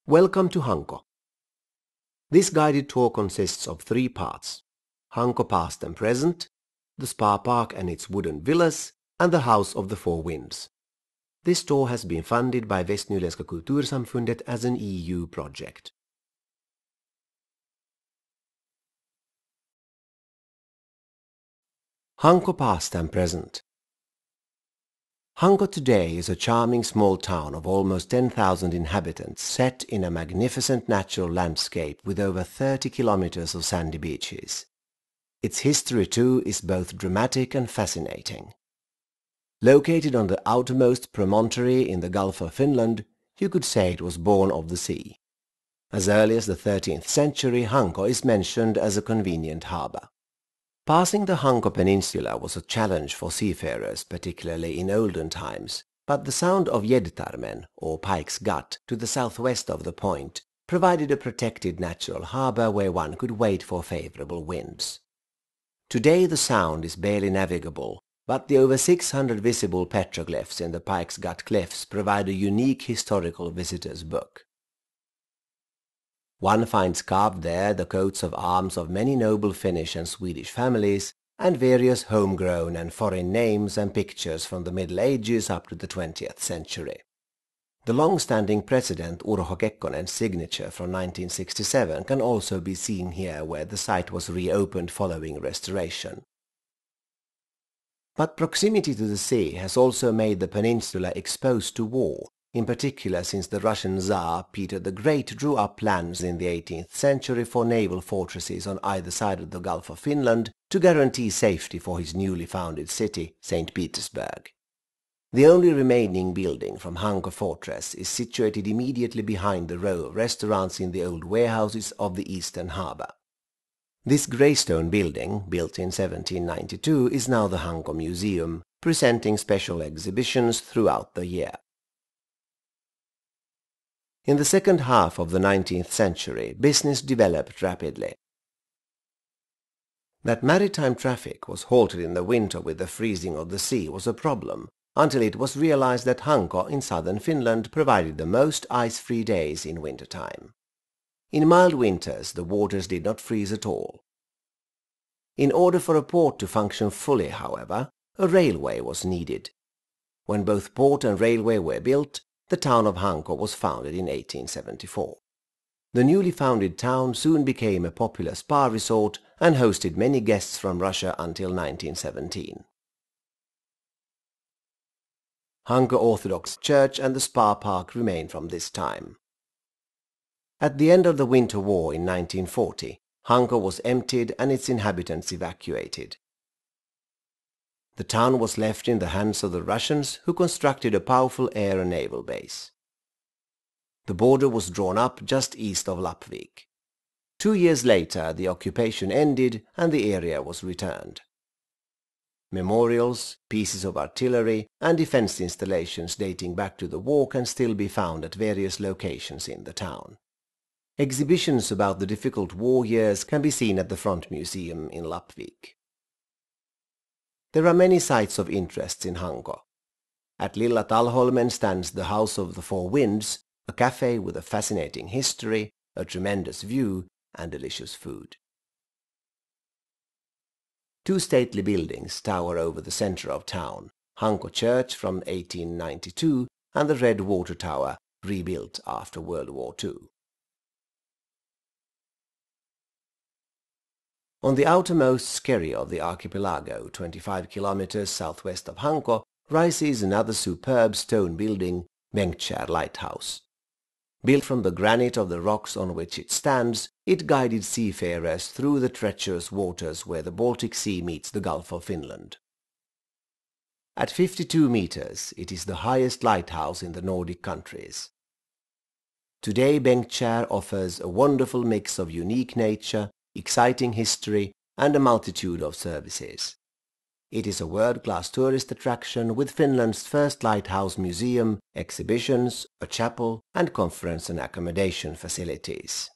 Welcome to Hanko. This guided tour consists of 3 parts: Hanko Past and Present, the Spa Park and its wooden villas, and the House of the Four Winds. This tour has been funded by Västnyländska Kultursamfundet as an EU project. Hanko Past and Present. Hanko today is a charming small town of almost 10,000 inhabitants set in a magnificent natural landscape with over 30 kilometers of sandy beaches. Its history too is both dramatic and fascinating. Located on the outermost promontory in the Gulf of Finland, you could say it was born of the sea. As early as the 13th century, Hanko is mentioned as a convenient harbour. Passing the Hanko Peninsula was a challenge for seafarers, particularly in olden times, but the sound of Gäddtarmen, or Pike's Gut, to the southwest of the point, provided a protected natural harbour where one could wait for favourable winds. Today the sound is barely navigable, but the over 600 visible petroglyphs in the Pike's Gut cliffs provide a unique historical visitor's book. One finds carved there the coats of arms of many noble Finnish and Swedish families, and various homegrown and foreign names and pictures from the Middle Ages up to the 20th century. The long-standing President Urho Kekkonen's signature from 1967 can also be seen here, where the site was reopened following restoration. But proximity to the sea has also made the peninsula exposed to war, in particular since the Russian Tsar Peter the Great drew up plans in the 18th century for naval fortresses on either side of the Gulf of Finland to guarantee safety for his newly founded city, St. Petersburg. The only remaining building from Hanko Fortress is situated immediately behind the row of restaurants in the old warehouses of the Eastern Harbour. This grey stone building, built in 1792, is now the Hanko Museum, presenting special exhibitions throughout the year. In the second half of the 19th century, business developed rapidly. That maritime traffic was halted in the winter with the freezing of the sea was a problem, until it was realized that Hanko in southern Finland provided the most ice-free days in wintertime. In mild winters, the waters did not freeze at all. In order for a port to function fully, however, a railway was needed. When both port and railway were built, the town of Hanko was founded in 1874. The newly founded town soon became a popular spa resort and hosted many guests from Russia until 1917. Hanko Orthodox Church and the spa park remain from this time. At the end of the Winter War in 1940, Hanko was emptied and its inhabitants evacuated. The town was left in the hands of the Russians, who constructed a powerful air and naval base. The border was drawn up just east of Lappvik. 2 years later the occupation ended and the area was returned. Memorials, pieces of artillery and defense installations dating back to the war can still be found at various locations in the town. Exhibitions about the difficult war years can be seen at the Front Museum in Lappvik. There are many sites of interest in Hanko. At Lilla Tallholmen stands the House of the Four Winds, a cafe with a fascinating history, a tremendous view and delicious food. 2 stately buildings tower over the centre of town: Hanko Church from 1892 and the Red Water Tower, rebuilt after World War II. On the outermost skerry of the archipelago, 25 kilometers southwest of Hanko, rises another superb stone building, Bengtkär Lighthouse. Built from the granite of the rocks on which it stands, it guided seafarers through the treacherous waters where the Baltic Sea meets the Gulf of Finland. At 52 meters, it is the highest lighthouse in the Nordic countries. Today Bengtkär offers a wonderful mix of unique nature, exciting history and a multitude of services. It is a world-class tourist attraction with Finland's first lighthouse museum, exhibitions, a chapel and conference and accommodation facilities.